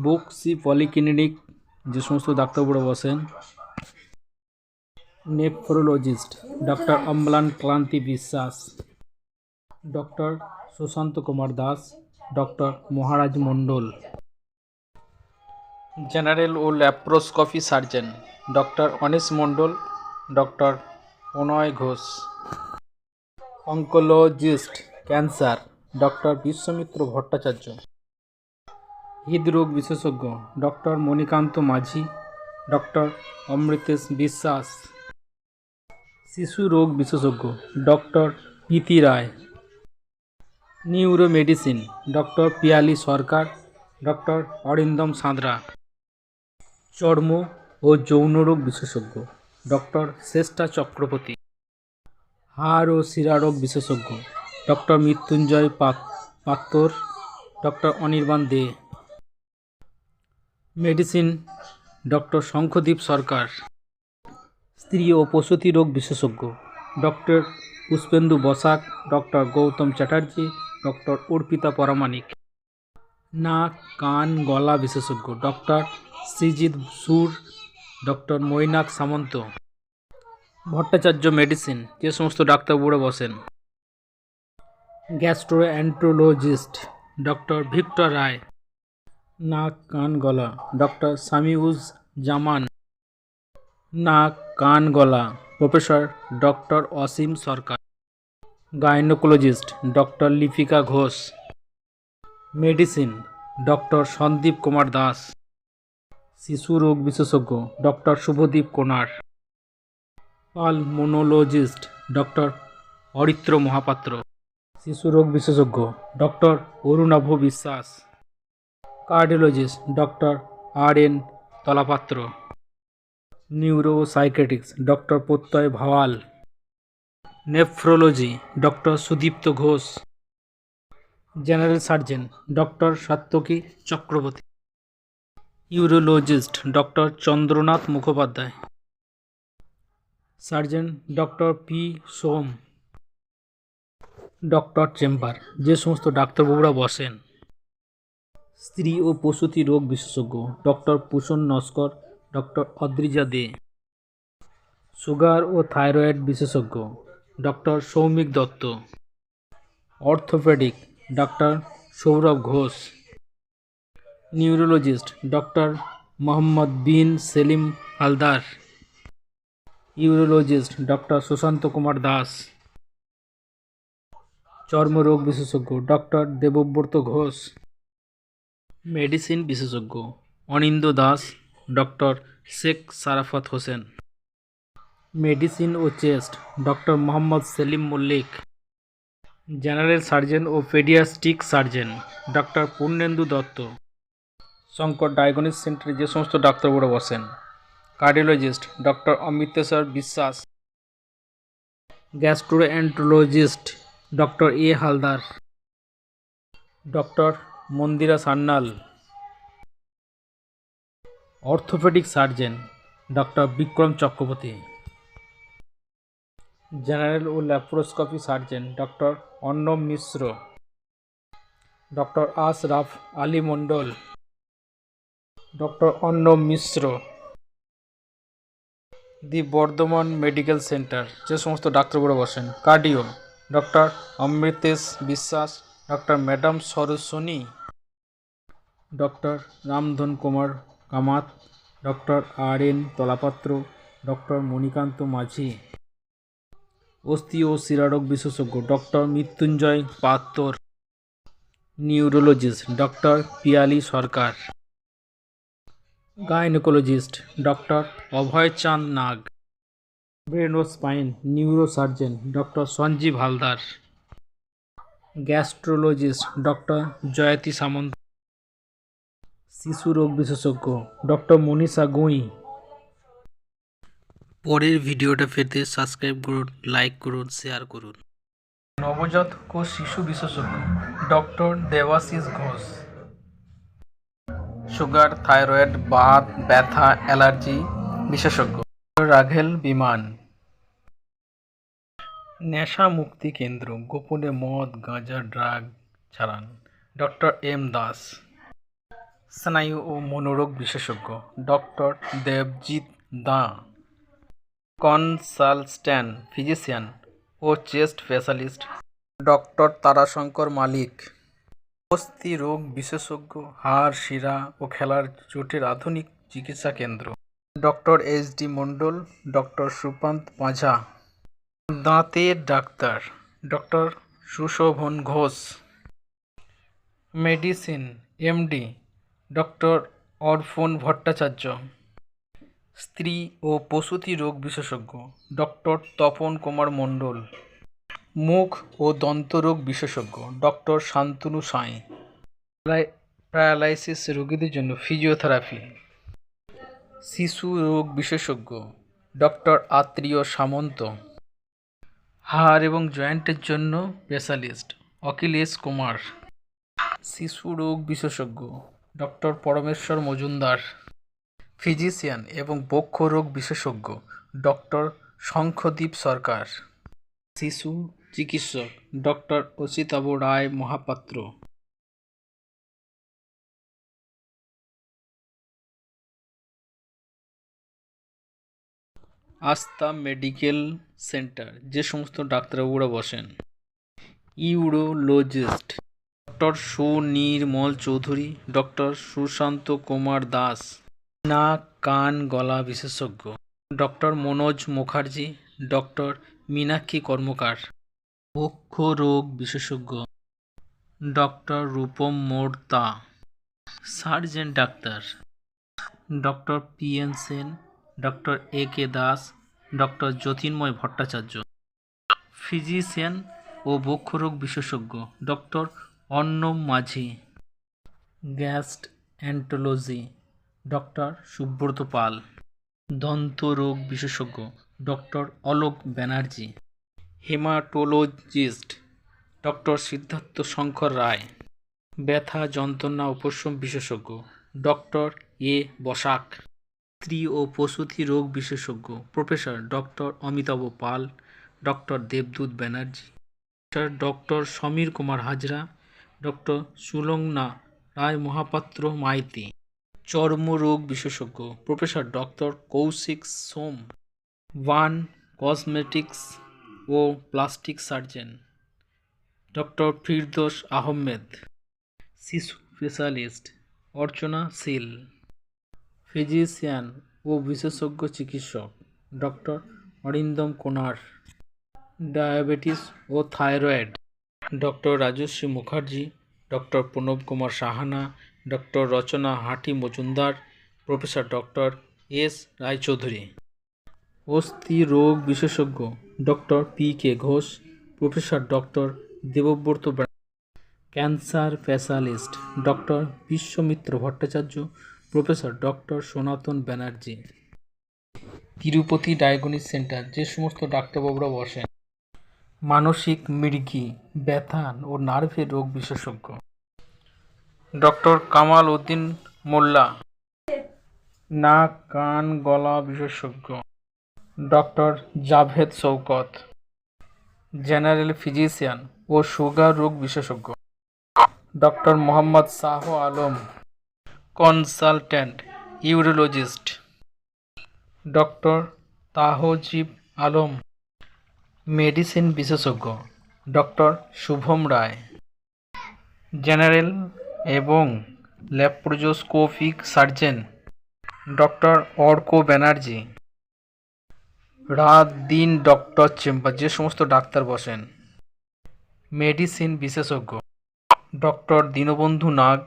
Bakshi polyclinic যে সমস্ত ডাক্তারবাবুরা বসেন। Nephrologist doctor Amlan Klanti Biswas, doctor Sushanta Kumar Das, doctor Maharaj Mondal. General ও laparoscopy surgeon doctor Anish Mondal, doctor Pranay Ghosh. Oncologist cancer doctor Biswamitra Bhattacharya. হৃদরোগ বিশেষজ্ঞ ডক্টর মণিকান্ত মাঝি, ডক্টর অমৃতেশ বিশ্বাস। শিশু রোগ বিশেষজ্ঞ ডক্টর প্রীতি রায়। নিউরো মেডিসিন ডক্টর পিয়ালি সরকার, ডক্টর অরিন্দম সাঁতরা। চর্ম ও যৌনরোগ বিশেষজ্ঞ ডক্টর শ্রেষ্ঠা চক্রবর্তী। হাড় ও শিরারোগ বিশেষজ্ঞ doctor Mrityunjoy Pattar, doctor Anirban De. Medicine doctor Shankhadip Sarkar. স্ত্রী ও প্রসূতি রোগ বিশেষজ্ঞ doctor Pushpendu Basak, doctor Gautam Chatterjee, doctor Arpita Paramanik. নাক কান গলা বিশেষজ্ঞ doctor Srijit Sur, doctor Mainak Samanta. Bhattacharya medicine যে সমস্ত ডাক্তারবাবুরা বসেন। Gastroenterologist doctor Victor Roy. নাক কান গলা ডক্টর সামিউজ জামান। নাক কান গলা professor doctor Asim Sarkar. Gynaecologist doctor Lipika Ghosh. Medicine doctor Sandip Kumar Das. শিশু রোগ বিশেষজ্ঞ doctor Shubhadip Konar. Pulmonologist doctor Aritra Mahapatra. শিশু রোগ বিশেষজ্ঞ doctor Arunabha Biswas. Cardiologist doctor R N. Talapatra. Neuro psychiatrics doctor Pratyay Bhawal. Nephrology doctor Sudipta Ghosh. General surgeon doctor Satyaki Chakraborty. Urologist doctor Chandranath Mukhopadhyay. Surgeon doctor P Som. Doctor chamber যে সমস্ত ডাক্তারবাবুরা বসেন। স্ত্রী ও প্রসূতি রোগ বিশেষজ্ঞ doctor Bhushan Naskar, doctor Adrija De. Sugar ও থাইরয়েড বিশেষজ্ঞ doctor Soumik Dutta. Orthopaedic doctor Sourav Ghosh. Neurologist doctor Mohammad Bin Selim Haldar. Urologist doctor Sushanta Kumar Das. চর্মরোগ বিশেষজ্ঞ ডক্টর দেবব্রত ঘোষ। মেডিসিন বিশেষজ্ঞ অনিন্দ্য দাস, ডক্টর শেখ সারাফত হোসেন। মেডিসিন ও chest doctor Mohammad Selim Mallick. General surgeon ও paediatric surgeon doctor Purnendu Dutta. Shankar diagnostic সেন্টারে যে সমস্ত ডাক্তারবাবুরা বসেন। Cardiologist doctor Amriteshwar Biswas. Gastroenterologist doctor A Haldar, doctor Mandira Sanyal. Orthopaedic surgeon doctor Bikram Chakraborty. General ও laparoscopy surgeon doctor Arnab Mishra, doctor Ashraf Ali Mondal, doctor Arnab Mishra. The Bardhaman medical centre যে সমস্ত ডাক্তারবাবুরা বসেন। Cardio doctor Amritesh Biswas, doctor madam Saraswani, doctor Ramdhan Kumar Kamat, doctor R N. Talapatra, doctor Manikanta Majhi. অস্থি ও শিরারোগ বিশেষজ্ঞ doctor Mrityunjoy Pattar. Neurologist doctor Piyali Sarkar. Gynaecologist doctor Abhay Chand Nag. Brain ও spine neuro surgeon doctor Sanjib Haldar. Gastrologist doctor Jayati Samanta. শিশু রোগ বিশেষজ্ঞ ডক্টর মনীষা গুঁই। পরের ভিডিওটা পেতে সাবস্ক্রাইব করুন, লাইক করুন, শেয়ার করুন। নবজাতক ও শিশু বিশেষজ্ঞ doctor Debashis Ghosh. Sugar, thyroid, Baat, ব্যথা, অ্যালার্জি বিশেষজ্ঞ রাঘেল বিমান। নেশা মুক্তি কেন্দ্র গোপনে মদ গাঁজা ড্রাগ ছাড়ান ডক্টর এম দাস। স্নায়ু ও মনোরোগ বিশেষজ্ঞ ডক্টর দেবজিৎ দাঁ। কনসালট্যান্ট ফিজিশিয়ান ও চেস্ট স্পেশালিস্ট ডক্টর তারাশঙ্কর মালিক। অস্থি রোগ বিশেষজ্ঞ, হাড়, শিরা ও খেলার চোটের আধুনিক চিকিৎসা কেন্দ্র ডক্টর এইচ.ডি. মণ্ডল, ডক্টর সুকান্ত পাঁঝা। দাঁতের doctor doctor Sushovan Ghosh. Medicine MD doctor অর্পণ ভট্টাচার্য। স্ত্রী ও প্রসূতি রোগ বিশেষজ্ঞ ডক্টর তপন কুমার মণ্ডল। মুখ ও দন্তরোগ বিশেষজ্ঞ ডক্টর শান্তনু সাঁই। প্যারালাইসিস রোগীদের জন্য ফিজিওথেরাপি। শিশু রোগ বিশেষজ্ঞ ডক্টর আত্রেয় সামন্ত। হাড় এবং জয়েন্টের জন্য স্পেশালিস্ট অখিলেশ কুমার। শিশু রোগ বিশেষজ্ঞ ডক্টর পরমেশ্বর মজুমদার। ফিজিশিয়ান এবং বক্ষ রোগ বিশেষজ্ঞ ডক্টর শঙ্খদীপ সরকার। শিশু চিকিৎসক ডক্টর অসিতাভ রায় মহাপাত্র। আস্থা মেডিকেল সেন্টার, যে সমস্ত ডাক্তারবাবুরা বসেন। Urologist doctor Sunirmal Chowdhury, doctor Sushanta Kumar Das. নাক কান গলা বিশেষজ্ঞ ডক্টর মনোজ মুখার্জি, ডক্টর মীনাক্ষী কর্মকার। বক্ষ রোগ বিশেষজ্ঞ ডক্টর রূপম মোর্তা। সার্জেন ডাক্তার doctor P N. Sen, doctor A K. Das, doctor Jyotirmoy Bhattacharya. Physician ও বক্ষরোগ বিশেষজ্ঞ doctor Arnab Majhi. Gastroenterology doctor Subrata Pal. দন্ত রোগ বিশেষজ্ঞ doctor Alok Banerjee. Haematologist doctor Siddhartha Shankar Roy. ব্যথা যন্ত্রণা উপশম বিশেষজ্ঞ ডক্টর এ বসাক। স্ত্রী ও প্রসূতি রোগ বিশেষজ্ঞ professor doctor Amitabha Pal, doctor Debdut Banerjee, doctor Samir Kumar Hazra, doctor Sulagna Roy Mahapatra Maiti. চর্মরোগ বিশেষজ্ঞ professor doctor Kaushik Som. One cosmetics ও plastic surgeon doctor Firdous Ahmed. শিশু স্পেশালিস্ট অর্চনা শীল। ফিজিশিয়ান ও বিশেষজ্ঞ চিকিৎসক ডক্টর অরিন্দম কোনার। ডায়াবেটিস ও thyroid doctor Rajashree Mukherjee, doctor Pranab Kumar Sahana, doctor Rachana Hati Majumdar, professor doctor S Roychowdhury. অস্থি রোগ বিশেষজ্ঞ doctor P K. Ghosh, professor doctor Debabrata Banerjee. Cancer specialist doctor Biswamitra Bhattacharya, professor doctor Sanatan Banerjee. Tirupati diagnostic centre, যে সমস্ত ডাক্তারবাবুরা বসেন। মানসিক মৃগী, ব্যথা ও নার্ভের রোগ বিশেষজ্ঞ ডক্টর কামাল উদ্দিন মোল্লা। নাক কান গলা বিশেষজ্ঞ doctor Javed Shaukat. General physician ও সুগার রোগ বিশেষজ্ঞ doctor Mohammad Shah Alam. Consultant urologist doctor Tahzib Alam. Medicine বিশেষজ্ঞ ডক্টর শুভম রায়। জেনারেল এবং laparoscopic surgeon doctor Arka Banerjee. রাত দিন ডক্টর চেম্বার, যে সমস্ত ডাক্তার বসেন। মেডিসিন বিশেষজ্ঞ ডক্টর দীনবন্ধু নাগ,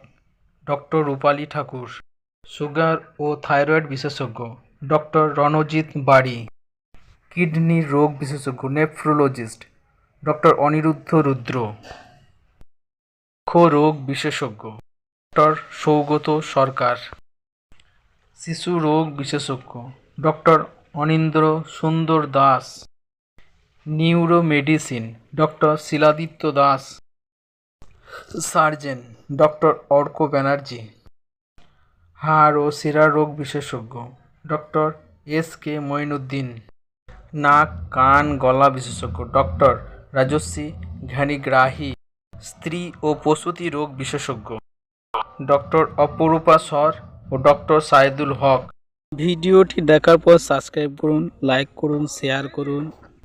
ডক্টর রূপালী ঠাকুর। সুগার ও থাইরয়েড বিশেষজ্ঞ ডক্টর রণজিৎ বাড়ি। কিডনি রোগ বিশেষজ্ঞ নেফ্রোলজিস্ট ডক্টর অনিরুদ্ধ রুদ্র। চক্ষু রোগ বিশেষজ্ঞ ডক্টর সৌগত সরকার। শিশু রোগ বিশেষজ্ঞ doctor Anindra Sundar Das. Neuro medicine doctor Shiladitya Das. Surgeon doctor Arka Banerjee. হাড় ও শিরা রোগ বিশেষজ্ঞ ডক্টর এস.কে. মঈনুদ্দিন। নাক কান গলা বিশেষজ্ঞ ডক্টর রাজশ্রী ঘানিগ্রাহী। স্ত্রী ও প্রসূতি রোগ বিশেষজ্ঞ ডক্টর অপরূপা সর ও ডক্টর সাইদুল হক। ভিডিওটি দেখার পর সাবস্ক্রাইব করুন, লাইক করুন, শেয়ার করুন